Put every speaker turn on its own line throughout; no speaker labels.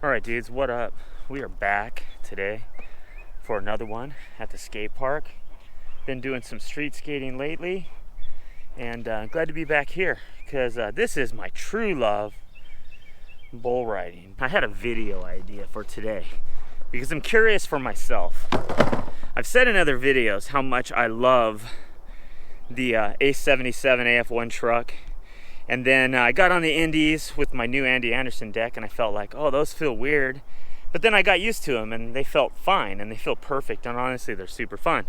Alright dudes, what up? We are back today for another one at the skate park. Been doing some street skating lately, and glad to be back here because this is my true love, bull riding. I had a video idea for today because I'm curious for myself. I've said in other videos how much I love the A77 AF1 truck. And then I got on the Indies with my new Andy Anderson deck, and I felt like, oh, those feel weird. But then I got used to them, and they felt fine, and they feel perfect, and honestly, they're super fun.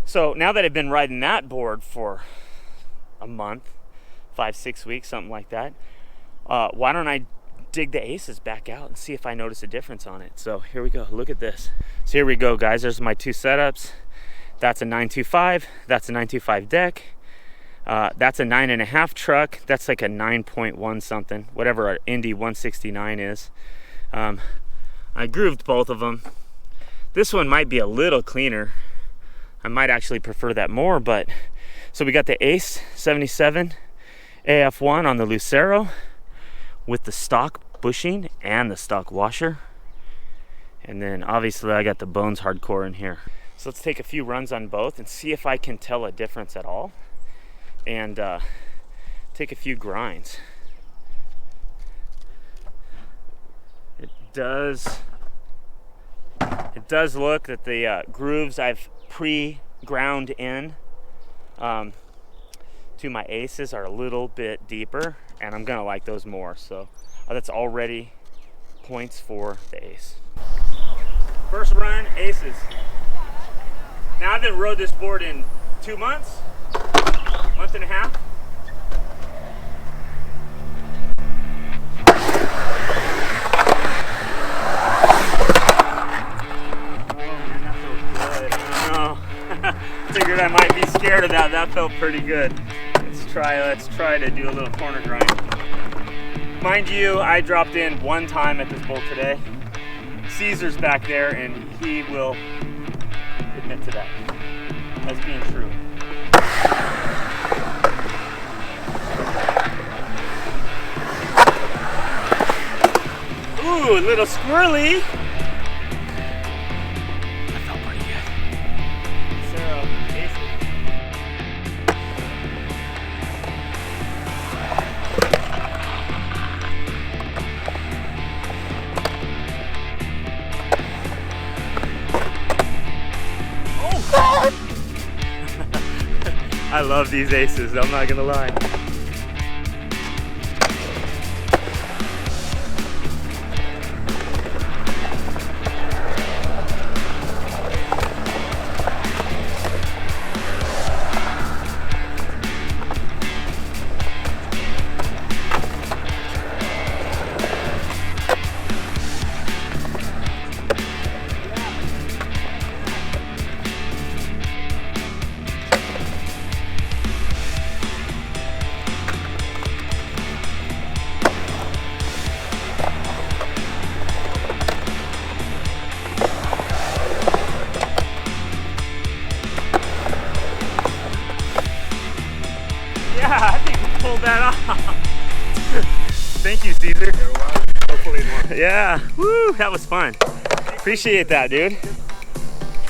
So now that I've been riding that board for a month, 5-6 weeks, something like that, why don't I dig the Aces back out and see if I notice a difference on it. So here we go. Look at this. So here we go, guys. There's my two setups. That's a 925. That's a 925 deck. That's a 9.5 truck. That's like a 9.1 something, whatever an Indy 169 is. I grooved both of them. This one might be a little cleaner. I might actually prefer that more, but so we got the Ace 77 AF1 on the Lucero with the stock bushing and the stock washer. And then obviously I got the Bones Hardcore in here. So let's take a few runs on both and see if I can tell a difference at all. And take a few grinds. It does look that the grooves I've pre-ground in to my Aces are a little bit deeper, and I'm gonna like those more. So that's already points for the Ace. First run, Aces. Now I haven't rode this board in 2 months. Month and a half. Oh man, that feels good. I don't know. Figured I might be scared of that. That felt pretty good. Let's try to do a little corner grind. Mind you, I dropped in one time at this bowl today. Caesar's back there, and he will admit to that as being true. Ooh, a little squirrely. That felt pretty good. Sarah, oh God! I love these Aces, I'm not gonna lie. Yeah, I think we pulled that off. Thank you, Caesar.
Hopefully more.
Yeah, woo, that was fun. Appreciate that, dude.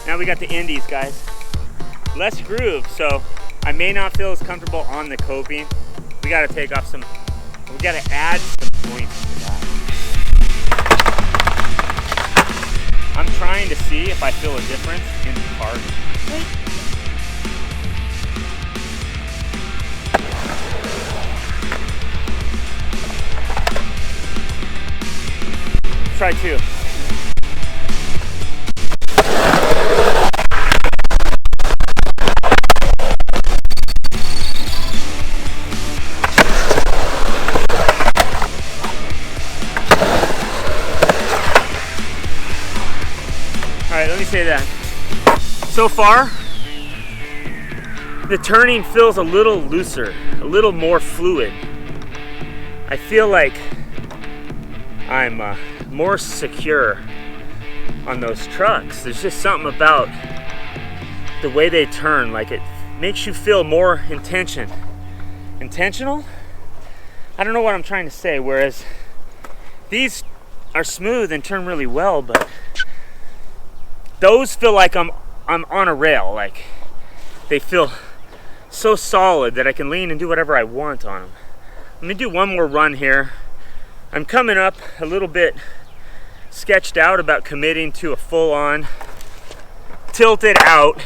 Now we got the Indies, guys. Less groove, so I may not feel as comfortable on the coping. We gotta take off some, we gotta add some points to that. I'm trying to see if I feel a difference in the card. Try two. Alright, let me say that. So far, the turning feels a little looser, a little more fluid. I feel like I'm more secure on those trucks. There's just something about the way they turn, like it makes you feel more intentional. I don't know what I'm trying to say, whereas these are smooth and turn really well, but those feel like I'm on a rail. Like they feel so solid that I can lean and do whatever I want on them. Let me do one more run here. I'm coming up a little bit sketched out about committing to a full-on tilted out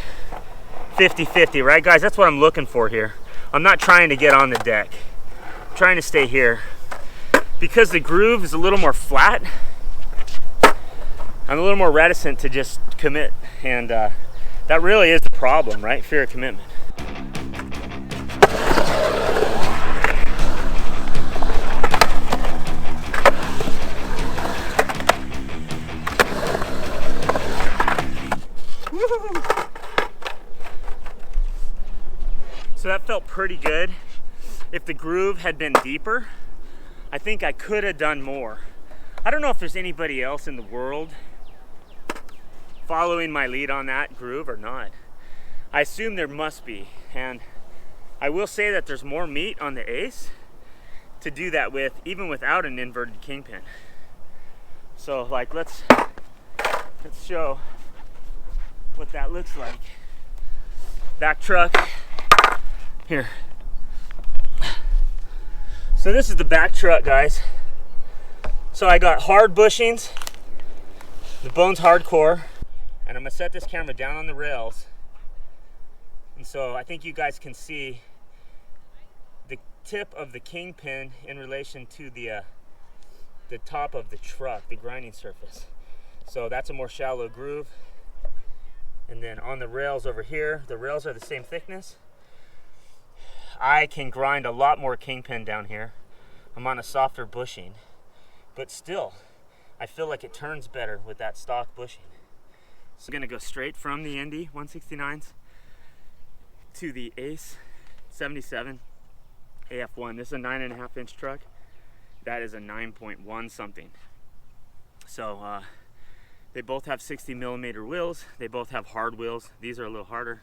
50-50, right guys? That's what I'm looking for here. I'm not trying to get on the deck. I'm trying to stay here. Because the groove is a little more flat, I'm a little more reticent to just commit. And that really is the problem, right? Fear of commitment. So that felt pretty good. If the groove had been deeper, I think I could have done more. I don't know if there's anybody else in the world following my lead on that groove or not. I assume there must be, and I will say that there's more meat on the Ace to do that with, even without an inverted kingpin. So like let's show what that looks like. Back truck here. So this is the back truck, guys. So I got hard bushings, the bone's hardcore, and I'm gonna set this camera down on the rails. And so I think you guys can see the tip of the kingpin in relation to the top of the truck, the grinding surface. So that's a more shallow groove. And then on the rails over here, the rails are the same thickness. I can grind a lot more kingpin down here. I'm on a softer bushing, but still, I feel like it turns better with that stock bushing. So I'm gonna go straight from the Indy 169s to the Ace 77 AF1. This is a 9.5 inch truck. That is a 9.1 something. So they both have 60 millimeter wheels. They both have hard wheels. These are a little harder.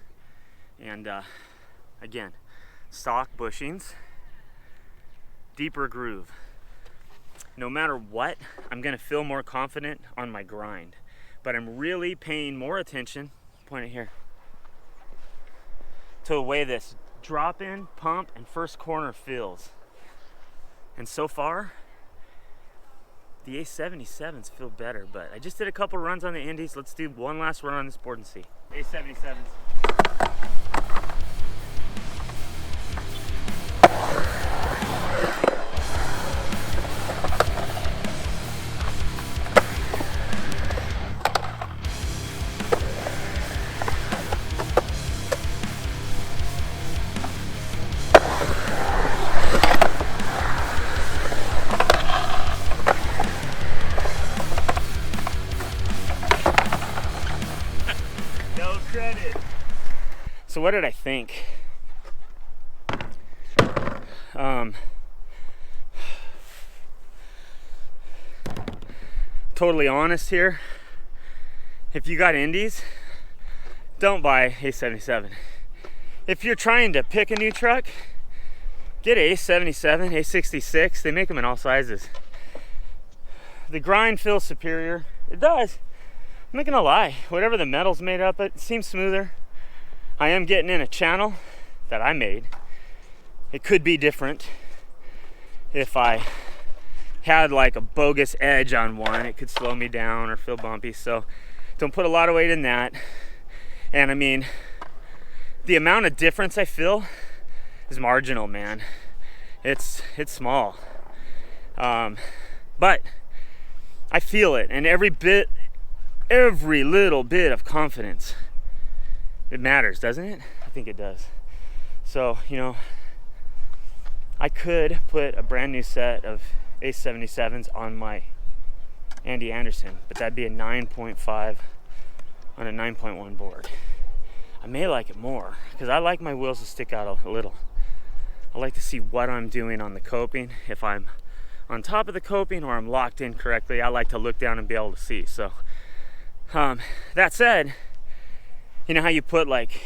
And again, stock bushings, deeper groove. No matter what, I'm gonna feel more confident on my grind, but I'm really paying more attention, point it here, to the way this drop in, pump, and first corner feels. And so far, the A77s feel better, but I just did a couple runs on the Indies. Let's do one last run on this board and see. A77s. So what did I think? Totally honest here. If you got Indies, don't buy A77. If you're trying to pick a new truck, get A77, A66. They make them in all sizes. The grind feels superior. It does. I'm not gonna lie. Whatever the metal's made up, it seems smoother. I am getting in a channel that I made. It could be different if I had like a bogus edge on one. It could slow me down or feel bumpy. So don't put a lot of weight in that. And I mean, the amount of difference I feel is marginal, man. It's small. But I feel it, and every little bit of confidence, it matters, doesn't it? I think it does. So, you know, I could put a brand new set of A77s on my Andy Anderson, but that'd be a 9.5 on a 9.1 board. I may like it more because I like my wheels to stick out a little. I like to see what I'm doing on the coping. If I'm on top of the coping or I'm locked in correctly, I like to look down and be able to see. So that said, you know how you put like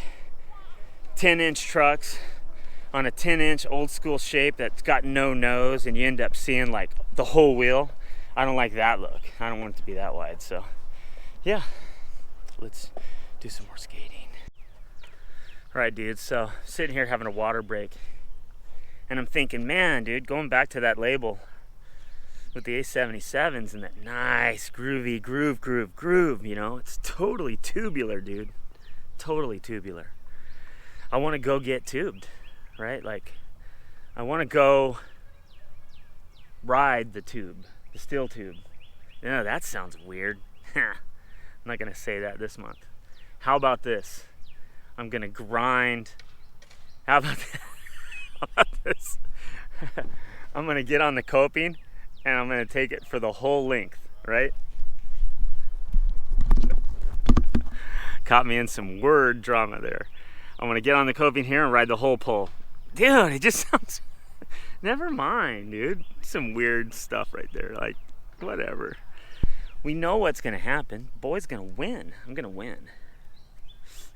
10-inch trucks on a 10-inch old school shape that's got no nose and you end up seeing like the whole wheel? I don't like that look. I don't want it to be that wide. So yeah, let's do some more skating. All right, dude, so sitting here having a water break, and I'm thinking, man, dude, going back to that label with the A77s and that nice groovy groove, you know, it's totally tubular, dude. Totally tubular. I want to go get tubed, right? Like, I want to go ride the tube, the steel tube. Yeah, that sounds weird. I'm not gonna say that this month. How about this? I'm gonna grind. How about this? I'm gonna get on the coping and I'm gonna take it for the whole length, right? Caught me in some word drama there. I'm gonna get on the coping here and ride the whole pole. Dude, it just sounds, never mind, dude. Some weird stuff right there, like, whatever. We know what's gonna happen. Boy's gonna win. I'm gonna win.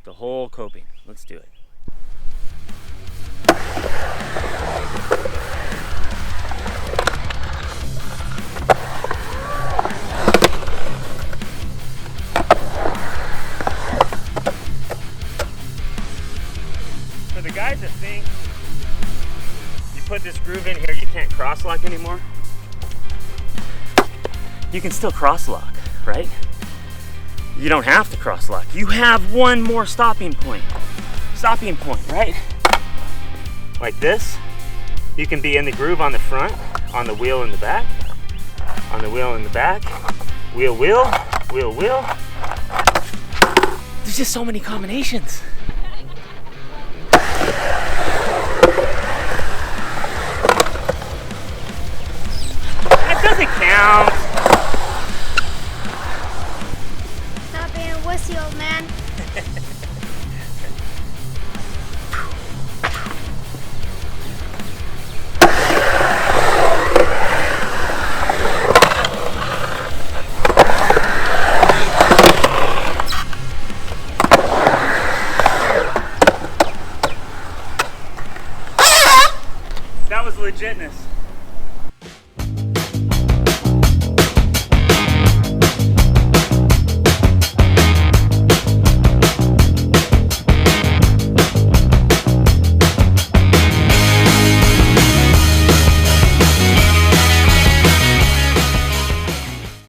The whole coping. Let's do it. For the guys that think you put this groove in here, you can't cross-lock anymore, you can still cross-lock, right? You don't have to cross-lock. You have one more stopping point, right? Like this. You can be in the groove on the front, on the wheel in the back, on the wheel in the back, wheel, wheel, wheel, wheel. There's just so many combinations. That doesn't count.
Stop being a wussy, old man.
That was legitness.